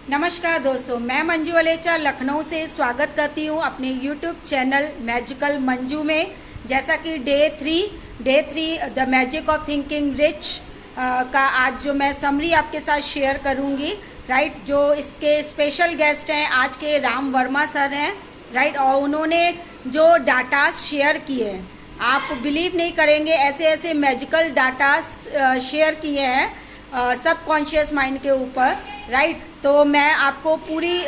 नमस्कार दोस्तों, मैं मंजू वलेचा लखनऊ से स्वागत करती हूँ अपने YouTube चैनल मैजिकल मंजू में। जैसा कि day three the magic of thinking rich का आज जो मैं समरी आपके साथ शेयर करूँगी, राइट। जो इसके स्पेशल गेस्ट हैं आज के राम वर्मा सर हैं, राइट। और उन्होंने जो डाटास शेयर किए हैं, आप बिलीव नहीं करेंगे, ऐसे ऐसे मैजिकल डाटास शेयर किए हैं सबकॉन्शियस माइंड के ऊपर, राइट। तो मैं आपको पूरी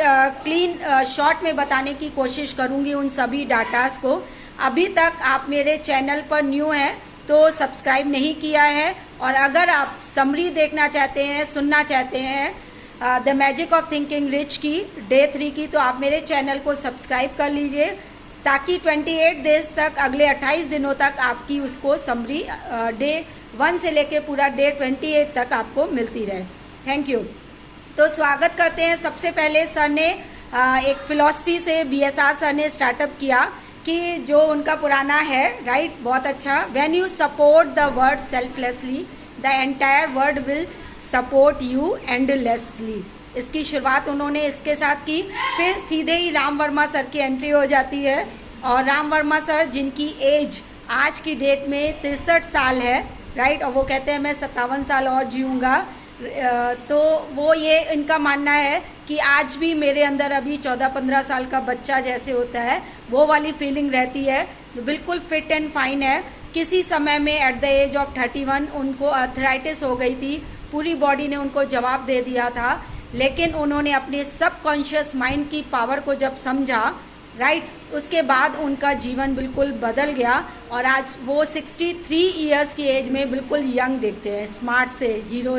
क्लीन शॉर्ट में बताने की कोशिश करूंगी उन सभी डाटास को। अभी तक आप मेरे चैनल पर न्यू हैं तो सब्सक्राइब नहीं किया है, और अगर आप समरी देखना चाहते हैं, सुनना चाहते हैं the magic of thinking rich की डे 3 की, तो आप मेरे चैनल को सब्सक्राइब कर लीजिए ताकि 28 डेज तक, अगले 28 दिनों तक आपकी उसको समरी डे 1 से लेके पूरा डे 28 तक आपको मिलती रहे। Thank you. तो स्वागत करते हैं। सबसे पहले सर ने एक फिलॉसफी से BSR सर ने स्टार्टअप किया कि जो उनका पुराना है, राइट, बहुत अच्छा। When you support the word selflessly the entire world will support you endlessly. इसकी शुरुआत उन्होंने इसके साथ की। फिर सीधे ही राम वर्मा सर की एंट्री हो जाती है, और राम वर्मा सर जिनकी एज आज की डेट में 63 साल है, राइट। और वो कहते हैं मैं 57 साल और जीऊँगा। तो वो ये इनका मानना है कि आज भी मेरे अंदर अभी 14-15 साल का बच्चा जैसे होता है वो वाली फीलिंग रहती है। बिल्कुल फिट एंड फाइन है। किसी समय में एट द एज ऑफ 31 उनको आर्थराइटिस हो गई थी, पूरी बॉडी ने उनको जवाब दे दिया था, लेकिन उन्होंने अपने सबकॉन्शियस माइंड की पावर को जब समझा, राइट, उसके बाद उनका जीवन बिल्कुल बदल गया। और आज वो 63 इयर्स की एज में बिल्कुल यंग दिखते हैं, स्मार्ट से, हीरो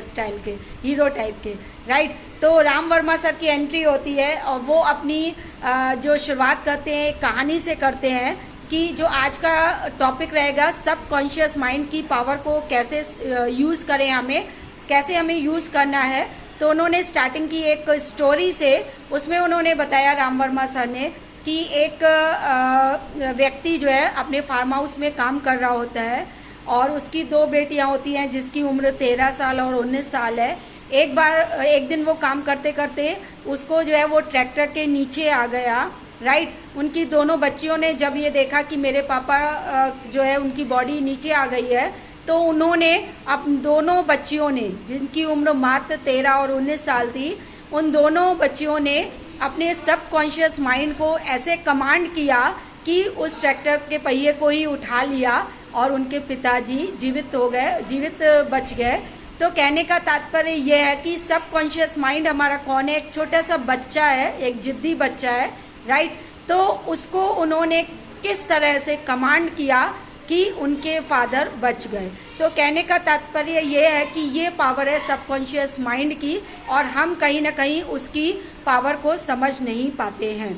स्टाइल के, हीरो टाइप के, राइट। तो राम वर्मा सर की एंट्री होती है और वो अपनी जो शुरुआत करते हैं कहानी से करते हैं कि जो आज का टॉपिक रहेगा सबकॉन्शियस माइंड की पावर को कैसे यूज़ करें, हमें कैसे हमें यूज़ करना है। तो उन्होंने स्टार्टिंग की एक स्टोरी से, उसमें उन्होंने बताया राम वर्मा सर ने कि एक व्यक्ति जो है अपने फार्म हाउस में काम कर रहा होता है और उसकी 2 बेटियां होती हैं जिसकी उम्र 13 साल और 19 साल है। एक दिन वो काम करते करते उसको जो है वो ट्रैक्टर के नीचे आ गया, राइट। उनकी दोनों बच्चियों ने जब ये देखा कि मेरे पापा जो है उनकी बॉडी नीचे आ गई है, तो उन्होंने अब दोनों बच्चियों ने, जिनकी उम्र मात्र 13 और 19 साल थी, उन दोनों बच्चियों ने अपने सबकॉन्शियस माइंड को ऐसे कमांड किया कि उस ट्रैक्टर के पहिए को ही उठा लिया और उनके पिताजी जीवित हो गए, जीवित बच गए। तो कहने का तात्पर्य यह है कि सबकॉन्शियस माइंड हमारा कौन है? एक छोटा सा बच्चा है, एक जिद्दी बच्चा है, राइट। तो उसको उन्होंने किस तरह से कमांड किया कि उनके फादर बच गए। तो कहने का तात्पर्य ये है कि ये पावर है सबकॉन्शियस माइंड की, और हम कहीं ना कहीं उसकी पावर को समझ नहीं पाते हैं।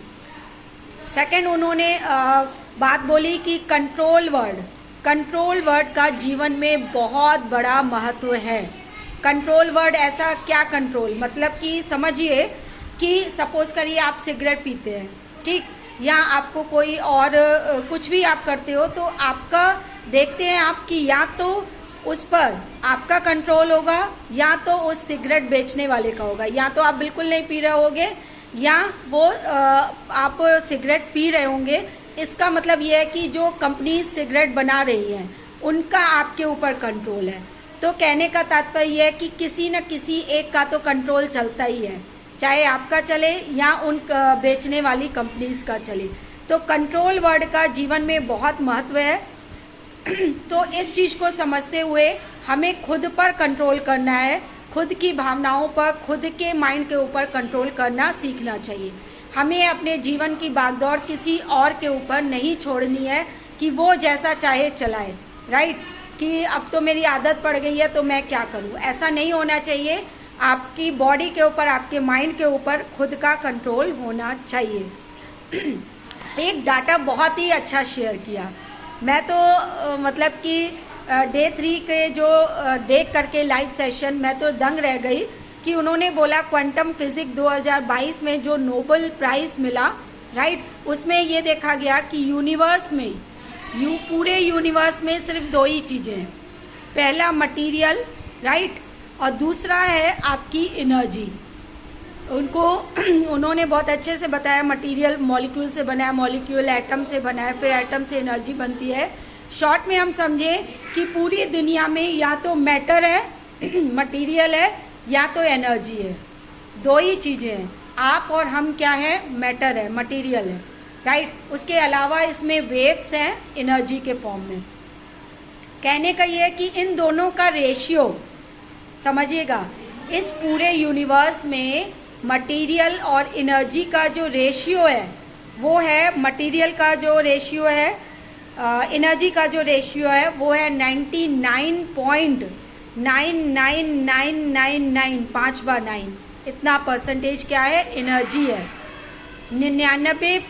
सेकंड, उन्होंने बात बोली कि कंट्रोल वर्ड का जीवन में बहुत बड़ा महत्व है। कंट्रोल वर्ड ऐसा क्या कंट्रोल? मतलब कि समझिए कि सपोज करिए आप सिगरेट पीते हैं, ठीक, या आपको कोई और कुछ भी आप करते हो, तो आपका देखते हैं आप कि या तो उस पर आपका कंट्रोल होगा या तो उस सिगरेट बेचने वाले का होगा। या तो आप बिल्कुल नहीं पी रहे होगे या वो आप सिगरेट पी रहे होंगे। इसका मतलब ये है कि जो कंपनी सिगरेट बना रही है उनका आपके ऊपर कंट्रोल है। तो कहने का तात्पर्य यह है कि किसी न किसी एक का तो कंट्रोल चलता ही है, चाहे आपका चले या उन बेचने वाली कंपनीज का चले। तो कंट्रोल वर्ड का जीवन में बहुत महत्व है। तो इस चीज़ को समझते हुए हमें खुद पर कंट्रोल करना है, खुद की भावनाओं पर, खुद के माइंड के ऊपर कंट्रोल करना सीखना चाहिए। हमें अपने जीवन की भागदौड़ किसी और के ऊपर नहीं छोड़नी है कि वो जैसा चाहे चलाए, राइट, कि अब तो मेरी आदत पड़ गई है तो मैं क्या करूँ। ऐसा नहीं होना चाहिए। आपकी बॉडी के ऊपर, आपके माइंड के ऊपर खुद का कंट्रोल होना चाहिए। एक डाटा बहुत ही अच्छा शेयर किया। मैं तो मतलब कि डे 3 के जो देख करके लाइव सेशन, मैं तो दंग रह गई कि उन्होंने बोला क्वांटम फिजिक्स 2022 में जो नोबेल प्राइज़ मिला, राइट, उसमें ये देखा गया कि यूनिवर्स में, पूरे यूनिवर्स में सिर्फ 2 ही चीज़ें हैं। पहला मटेरियल, राइट, और दूसरा है आपकी एनर्जी। उनको उन्होंने बहुत अच्छे से बताया मटेरियल मॉलिक्यूल से बना है, मॉलिक्यूल एटम से बना है, फिर एटम से एनर्जी बनती है। शॉर्ट में हम समझे कि पूरी दुनिया में या तो मैटर है मटेरियल है, या तो एनर्जी है। दो ही चीज़ें हैं, आप और हम क्या है, मैटर है, मटेरियल है, राइट। उसके अलावा इसमें वेव्स हैं एनर्जी के फॉर्म में। कहने का ये है कि इन दोनों का रेशियो समझिएगा, इस पूरे यूनिवर्स में मटेरियल और एनर्जी का जो रेशियो है वो है, मटेरियल का जो रेशियो है एनर्जी का जो रेशियो है वो है 99.99999, 5 बार 9, इतना परसेंटेज क्या है, एनर्जी है। 99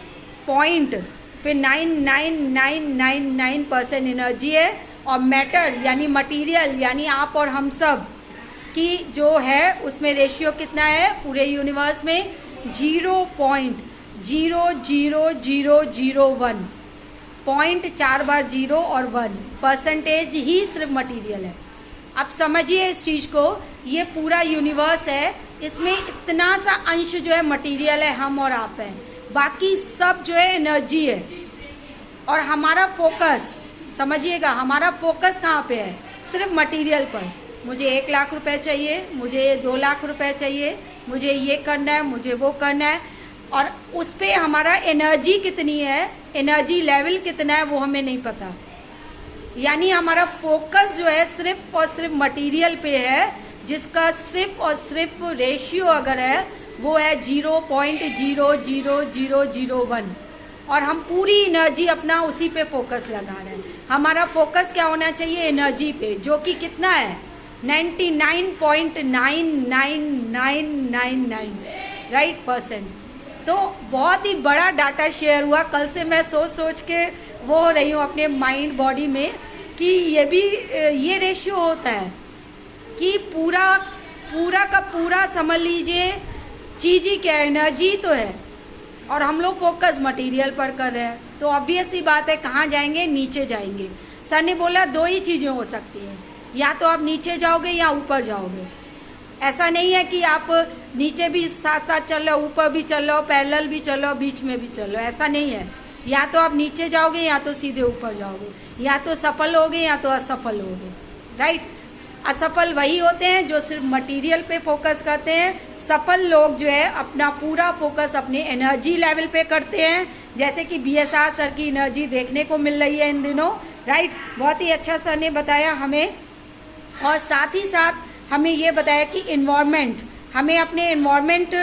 पॉइंट फिर 999999% एनर्जी है। और मैटर यानी मटेरियल यानी आप और हम सब की जो है उसमें रेशियो कितना है पूरे यूनिवर्स में, 0.00001, पॉइंट 4 बार 0 और 1 परसेंटेज ही सिर्फ मटेरियल है। अब समझिए इस चीज़ को, ये पूरा यूनिवर्स है, इसमें इतना सा अंश जो है मटेरियल है, हम और आप हैं, बाकी सब जो है एनर्जी है। और हमारा फोकस समझिएगा, हमारा फोकस कहाँ पे है, सिर्फ मटेरियल पर। मुझे 1 लाख रुपए चाहिए, मुझे 2 लाख रुपए चाहिए, मुझे ये करना है, मुझे वो करना है, और उस पर हमारा एनर्जी कितनी है, एनर्जी लेवल कितना है वो हमें नहीं पता। यानी हमारा फोकस जो है सिर्फ और सिर्फ मटेरियल पे है, जिसका सिर्फ और सिर्फ रेशियो अगर है वो है 0.00001, और हम पूरी एनर्जी अपना उसी पे फोकस लगा रहे हैं। हमारा फोकस क्या होना चाहिए, एनर्जी पे, जो कि कितना है 99.99999, राइट परसेंट। तो बहुत ही बड़ा डाटा शेयर हुआ। कल से मैं सोच के वो हो रही हूँ अपने माइंड बॉडी में कि ये भी ये रेशियो होता है कि पूरा का पूरा समझ लीजिए चीज़ ही क्या, एनर्जी तो है, और हम लोग फोकस मटेरियल पर कर रहे हैं। तो ऑब्वियस सी बात है कहाँ जाएंगे, नीचे जाएंगे। सर ने बोला 2 ही चीज़ें हो सकती हैं, या तो आप नीचे जाओगे या ऊपर जाओगे। ऐसा नहीं है कि आप नीचे भी साथ साथ चल रहे हो, ऊपर भी चल रहे हो, पैरेलल भी चल रहे हो, बीच में भी चल रहे हो, ऐसा नहीं है। या तो आप नीचे जाओगे या तो सीधे ऊपर जाओगे, या तो सफल होगे या तो असफल होगे, राइट। असफल वही होते हैं जो सिर्फ मटेरियल पे फोकस करते हैं। सफल लोग जो है अपना पूरा फोकस अपने एनर्जी लेवल पे करते हैं, जैसे कि BSR सर की एनर्जी देखने को मिल रही है इन दिनों, राइट। बहुत ही अच्छा सर ने बताया हमें, और साथ ही साथ हमें ये बताया कि इन्वायरमेंट, हमें अपने इन्वायरमेंट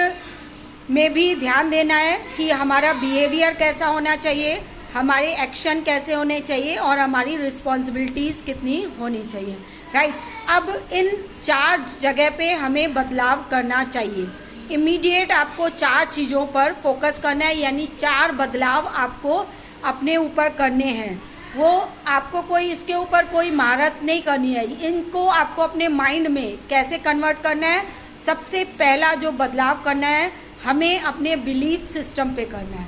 में भी ध्यान देना है कि हमारा बिहेवियर कैसा होना चाहिए, हमारे एक्शन कैसे होने चाहिए, और हमारी रिस्पॉन्सिबिलिटीज़ कितनी होनी चाहिए, राइट। अब इन 4 जगह पे हमें बदलाव करना चाहिए। इमीडिएट आपको 4 चीज़ों पर फोकस करना है, यानी 4 बदलाव आपको अपने ऊपर करने हैं। वो आपको कोई इसके ऊपर कोई महारत नहीं करनी है, इनको आपको अपने माइंड में कैसे कन्वर्ट करना है। सबसे पहला जो बदलाव करना है, हमें अपने बिलीफ सिस्टम पे करना है।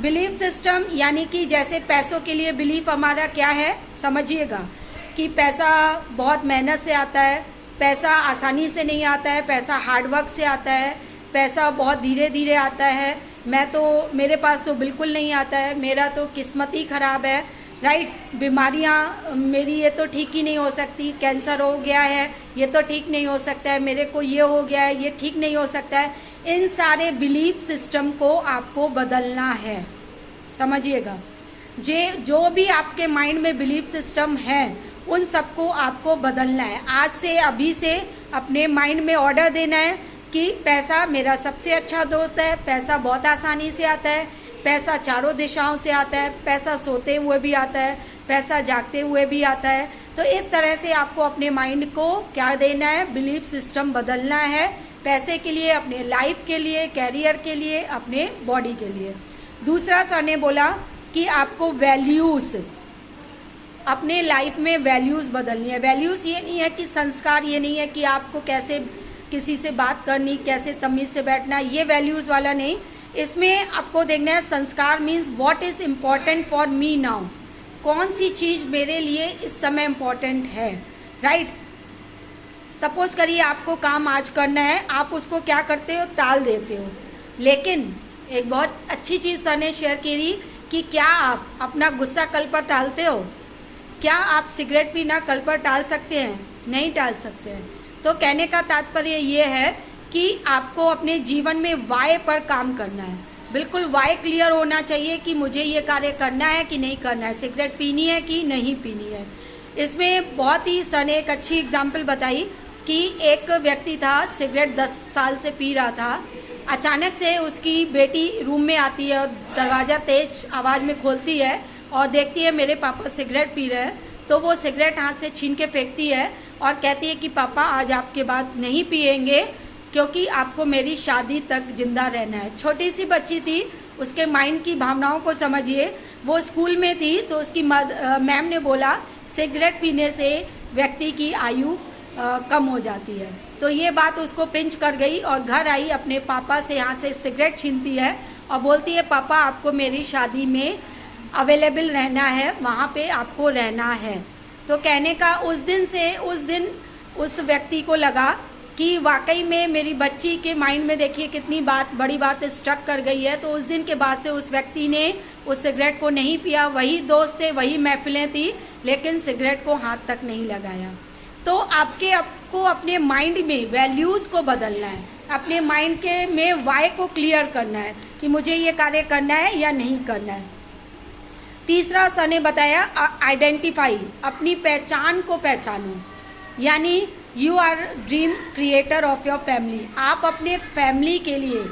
बिलीफ सिस्टम यानी कि जैसे पैसों के लिए बिलीफ हमारा क्या है, समझिएगा कि पैसा बहुत मेहनत से आता है, पैसा आसानी से नहीं आता है, पैसा हार्डवर्क से आता है, पैसा बहुत धीरे धीरे आता है, मेरे पास तो बिल्कुल नहीं आता है, मेरा तो किस्मत ही ख़राब है, राइट। बीमारियां मेरी ये तो ठीक ही नहीं हो सकती, कैंसर हो गया है ये तो ठीक नहीं हो सकता है, मेरे को ये हो गया है ये ठीक नहीं हो सकता है। इन सारे बिलीफ सिस्टम को आपको बदलना है, समझिएगा। जो भी आपके माइंड में बिलीफ सिस्टम है उन सबको आपको बदलना है। आज से अभी से अपने माइंड में ऑर्डर देना है कि पैसा मेरा सबसे अच्छा दोस्त है, पैसा बहुत आसानी से आता है, पैसा चारों दिशाओं से आता है, पैसा सोते हुए भी आता है, पैसा जागते हुए भी आता है। तो इस तरह से आपको अपने माइंड को क्या देना है, बिलीफ सिस्टम बदलना है, पैसे के लिए, अपने लाइफ के लिए, कैरियर के लिए, अपने बॉडी के लिए। दूसरा सर ने बोला कि आपको वैल्यूज़, अपने लाइफ में वैल्यूज़ बदलनी है। वैल्यूज़ ये नहीं है कि संस्कार, ये नहीं है कि आपको कैसे किसी से बात करनी, कैसे तमीज़ से बैठना, ये वैल्यूज़ वाला नहीं। इसमें आपको देखना है संस्कार means what is important for me now, कौन सी चीज़ मेरे लिए इस समय इम्पॉर्टेंट है, राइट। सपोज करिए आपको काम आज करना है, आप उसको क्या करते हो, टाल देते हो। लेकिन एक बहुत अच्छी चीज़ सर ने शेयर करी कि क्या आप अपना गुस्सा कल पर टालते हो? क्या आप सिगरेट पीना कल पर टाल सकते हैं? नहीं टाल सकते हैं। तो कहने का तात्पर्य ये है कि आपको अपने जीवन में वाई पर काम करना है। बिल्कुल वाई क्लियर होना चाहिए कि मुझे ये कार्य करना है कि नहीं करना है, सिगरेट पीनी है कि नहीं पीनी है। इसमें बहुत ही सर ने एक अच्छी एग्जाम्पल बताई कि एक व्यक्ति था, सिगरेट 10 साल से पी रहा था। अचानक से उसकी बेटी रूम में आती है और दरवाज़ा तेज आवाज़ में खोलती है और देखती है मेरे पापा सिगरेट पी रहे हैं। तो वो सिगरेट हाथ से छीन के फेंकती है और कहती है कि पापा आज आपके बाद नहीं पिएंगे क्योंकि आपको मेरी शादी तक जिंदा रहना है। छोटी सी बच्ची थी, उसके माइंड की भावनाओं को समझिए। वो स्कूल में थी तो उसकी मैम ने बोला सिगरेट पीने से व्यक्ति की आयु कम हो जाती है। तो ये बात उसको पिंच कर गई और घर आई, अपने पापा से यहाँ से सिगरेट छीनती है और बोलती है पापा आपको मेरी शादी में अवेलेबल रहना है, वहाँ पे आपको रहना है। तो कहने का उस दिन उस व्यक्ति को लगा कि वाकई में मेरी बच्ची के माइंड में देखिए कितनी बड़ी बात स्ट्रक कर गई है। तो उस दिन के बाद से उस व्यक्ति ने उस सिगरेट को नहीं पिया। वही दोस्त थे, वही महफिलें थी, लेकिन सिगरेट को हाथ तक नहीं लगाया। तो आपको अपने माइंड में वैल्यूज़ को बदलना है, अपने माइंड के में वाई को क्लियर करना है कि मुझे ये कार्य करना है या नहीं करना है। तीसरा सर ने बताया आइडेंटिफाई, अपनी पहचान को पहचानो। यानी you are dream creator of your family. आप अपने फैमिली के लिए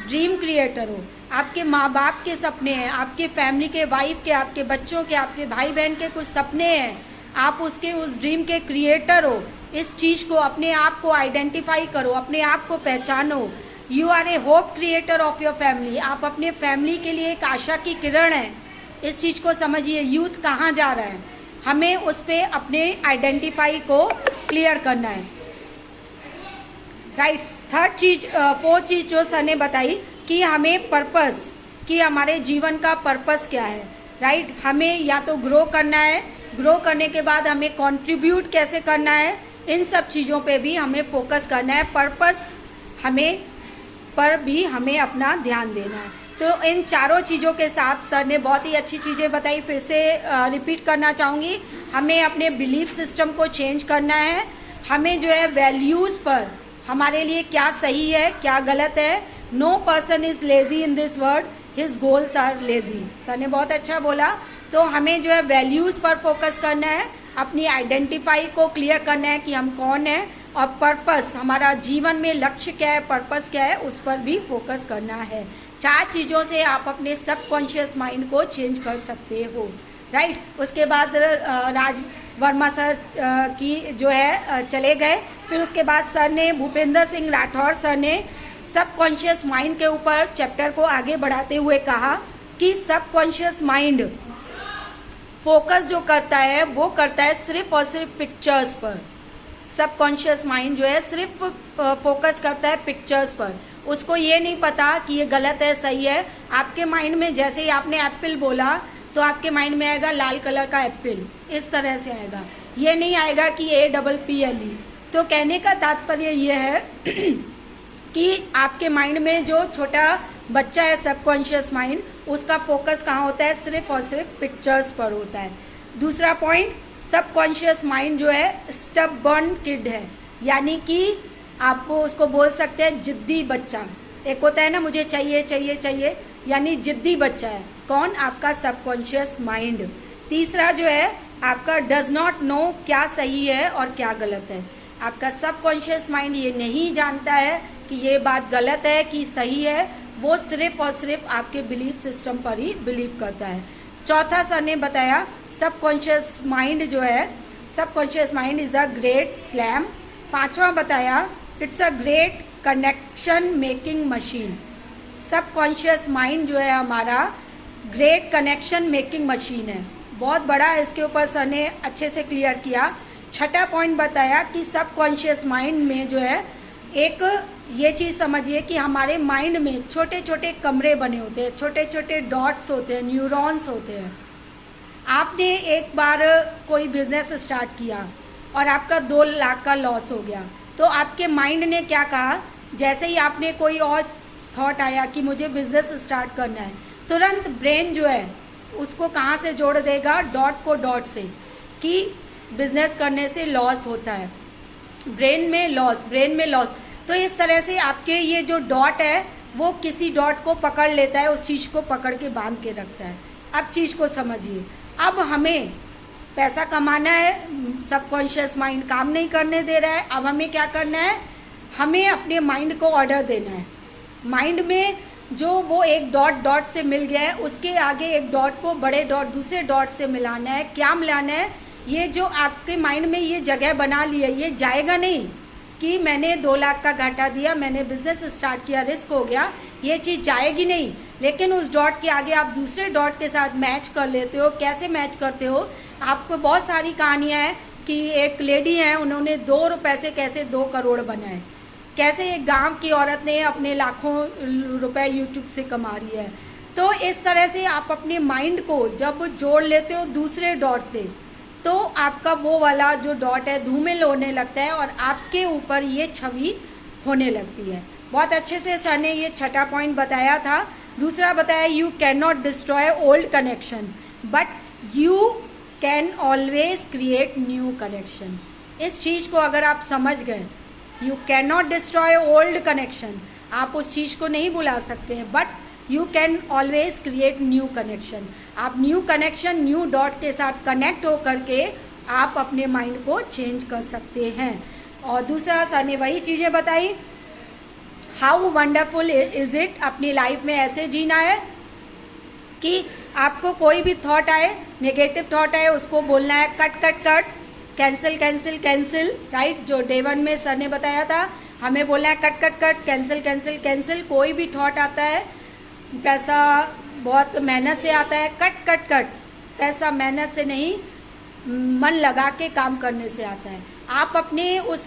ड्रीम क्रिएटर हो। आपके माँ बाप के सपने हैं, आपके फैमिली के, वाइफ के, आपके बच्चों के, आपके भाई बहन के कुछ सपने हैं, आप उसके उस ड्रीम के क्रिएटर हो। इस चीज़ को, अपने आप को आइडेंटिफाई करो, अपने आप को पहचानो। You are a hope creator of your family. आप अपने फैमिली के लिए एक आशा की किरण है। इस चीज़ को समझिए। यूथ कहाँ जा रहा है, हमें उस पर अपने आइडेंटिफाई को क्लियर करना है। राइट। फोर्थ चीज़ जो सर ने बताई कि हमें पर्पस, कि हमारे जीवन का पर्पस क्या है। राइट। हमें या तो ग्रो करना है, ग्रो करने के बाद हमें कंट्रीब्यूट कैसे करना है, इन सब चीज़ों पे भी हमें फोकस करना है। पर्पस पर भी हमें अपना ध्यान देना है। तो इन चारों चीज़ों के साथ सर ने बहुत ही अच्छी चीज़ें बताई। फिर से रिपीट करना चाहूँगी, हमें अपने बिलीफ सिस्टम को चेंज करना है। हमें जो है वैल्यूज़ पर, हमारे लिए क्या सही है क्या गलत है। No person is lazy in this world, his goals are lazy. Sir ने बहुत अच्छा बोला। तो हमें जो है वैल्यूज़ पर फोकस करना है, अपनी आइडेंटिफाई को क्लियर करना है कि हम कौन हैं, और पर्पस, हमारा जीवन में लक्ष्य क्या है, पर्पस क्या है, उस पर भी फोकस करना है। 4 चीज़ों से आप अपने सबकॉन्शियस माइंड को चेंज कर सकते हो। राइट। उसके बाद राज वर्मा सर की जो है चले गए। फिर उसके बाद सर ने, भूपेंद्र सिंह राठौर सर ने सबकॉन्शियस माइंड के ऊपर चैप्टर को आगे बढ़ाते हुए कहा कि सबकॉन्शियस माइंड फोकस जो करता है वो करता है सिर्फ और सिर्फ पिक्चर्स पर। सबकॉन्शियस माइंड जो है सिर्फ फोकस करता है पिक्चर्स पर। उसको ये नहीं पता कि ये गलत है सही है। आपके माइंड में जैसे ही आपने एप्पल बोला तो आपके माइंड में आएगा लाल कलर का एप्पल, इस तरह से आएगा। ये नहीं आएगा कि APPLE। तो कहने का तात्पर्य ये है कि आपके माइंड में जो छोटा बच्चा है सबकॉन्शियस माइंड, उसका फोकस कहाँ होता है, सिर्फ और सिर्फ पिक्चर्स पर होता है। दूसरा पॉइंट, सबकॉन्शियस माइंड जो है स्टबर्न किड है, यानी कि आपको उसको बोल सकते हैं जिद्दी बच्चा। एक होता है ना मुझे चाहिए चाहिए चाहिए, यानी जिद्दी बच्चा है। कौन? आपका सबकॉन्शियस माइंड। तीसरा जो है आपका डज नॉट नो क्या सही है और क्या गलत है। आपका सबकॉन्शियस माइंड ये नहीं जानता है कि ये बात गलत है कि सही है, वो सिर्फ और सिर्फ आपके बिलीफ सिस्टम पर ही बिलीव करता है। चौथा सर ने बताया सबकॉन्शियस माइंड जो है, subconscious mind is a great slam. पांचवा बताया it's a great connection making machine. Subconscious mind जो है हमारा ग्रेट कनेक्शन मेकिंग मशीन है। बहुत बड़ा है, इसके ऊपर सर ने अच्छे से क्लियर किया। छठा पॉइंट बताया कि सबकॉन्शियस माइंड में जो है एक ये चीज़ समझिए कि हमारे माइंड में छोटे छोटे कमरे बने होते हैं, छोटे छोटे डॉट्स होते हैं, न्यूरॉन्स होते हैं। आपने एक बार कोई बिजनेस स्टार्ट किया और आपका 2 लाख का लॉस हो गया। तो आपके माइंड ने क्या कहा, जैसे ही आपने कोई और थॉट आया कि मुझे बिजनेस स्टार्ट करना है, तुरंत ब्रेन जो है उसको कहाँ से जोड़ देगा, डॉट को डॉट से, कि बिजनेस करने से लॉस होता है, ब्रेन में लॉस। तो इस तरह से आपके ये जो डॉट है वो किसी डॉट को पकड़ लेता है, उस चीज़ को पकड़ के बांध के रखता है। अब चीज़ को समझिए, अब हमें पैसा कमाना है, सबकॉन्शियस माइंड काम नहीं करने दे रहा है। अब हमें क्या करना है, हमें अपने माइंड को ऑर्डर देना है। माइंड में जो वो एक डॉट से मिल गया है, उसके आगे एक डॉट को बड़े डॉट दूसरे डॉट से मिलाना है। क्या मिलाना है, ये जो आपके माइंड में ये जगह बना ली है, ये जाएगा नहीं कि मैंने 2 लाख का घाटा दिया, मैंने बिजनेस स्टार्ट किया, रिस्क हो गया, ये चीज़ जाएगी नहीं। लेकिन उस डॉट के आगे आप दूसरे डॉट के साथ मैच कर लेते हो। कैसे मैच करते हो, आपको बहुत सारी कहानियाँ हैं कि एक लेडी है, उन्होंने 2 रुपये से कैसे 2 करोड़ बनाए, कैसे एक गांव की औरत ने अपने लाखों रुपए यूट्यूब से कमा रही है। तो इस तरह से आप अपने माइंड को जब जोड़ लेते हो दूसरे डॉट से, तो आपका वो वाला जो डॉट है धूमिल होने लगता है और आपके ऊपर ये छवि होने लगती है। बहुत अच्छे से सर ने ये छठा पॉइंट बताया था। दूसरा बताया, you can not destroy old connection but you can always create new connection. इस चीज़ को अगर आप समझ गए, you can not destroy old connection, आप उस चीज़ को नहीं बुला सकते हैं, but you can always create new connection. आप न्यू कनेक्शन, न्यू डॉट के साथ कनेक्ट हो करके आप अपने माइंड को चेंज कर सकते हैं। और दूसरा सर ने वही चीज़ें बताई, हाउ वंडरफुल इज इट, अपनी लाइफ में ऐसे जीना है कि आपको कोई भी थॉट आए, नेगेटिव थॉट आए, उसको बोलना है cut cut cut, cancel cancel cancel, right. जो डे 1 में सर ने बताया था, हमें बोलना है cut cut cut, cancel cancel cancel. कोई भी थॉट आता है, पैसा बहुत मेहनत से आता है, कट कट कट, पैसा मेहनत से नहीं, मन लगा के काम करने से आता है। आप अपने उस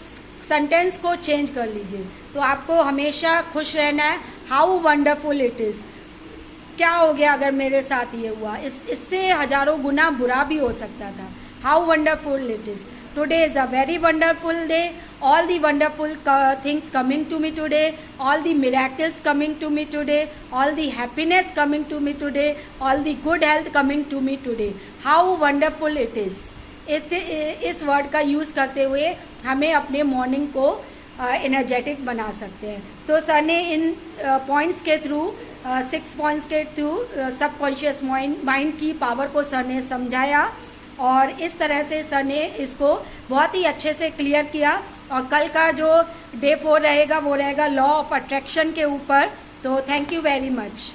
सेंटेंस को चेंज कर लीजिए, तो आपको हमेशा खुश रहना है। हाउ वंडरफुल इट इज़, क्या हो गया अगर मेरे साथ ये हुआ, इससे हजारों गुना बुरा भी हो सकता था। How wonderful it is, today is a very wonderful day, all the wonderful things coming to me today, all the miracles coming to me today, all the happiness coming to me today, all the good health coming to me today, how wonderful it is। इस word का use करते हुए हमें अपने morning को energetic बना सकते हैं। तो सर ने इन पॉइंट्स के थ्रू 6 पॉइंट्स के थ्रू सबकॉन्शियस माइंड की पावर को सर ने समझाया, और इस तरह से सर ने इसको बहुत ही अच्छे से क्लियर किया। और कल का जो डे 4 रहेगा वो रहेगा लॉ ऑफ अट्रैक्शन के ऊपर। तो थैंक यू वेरी मच।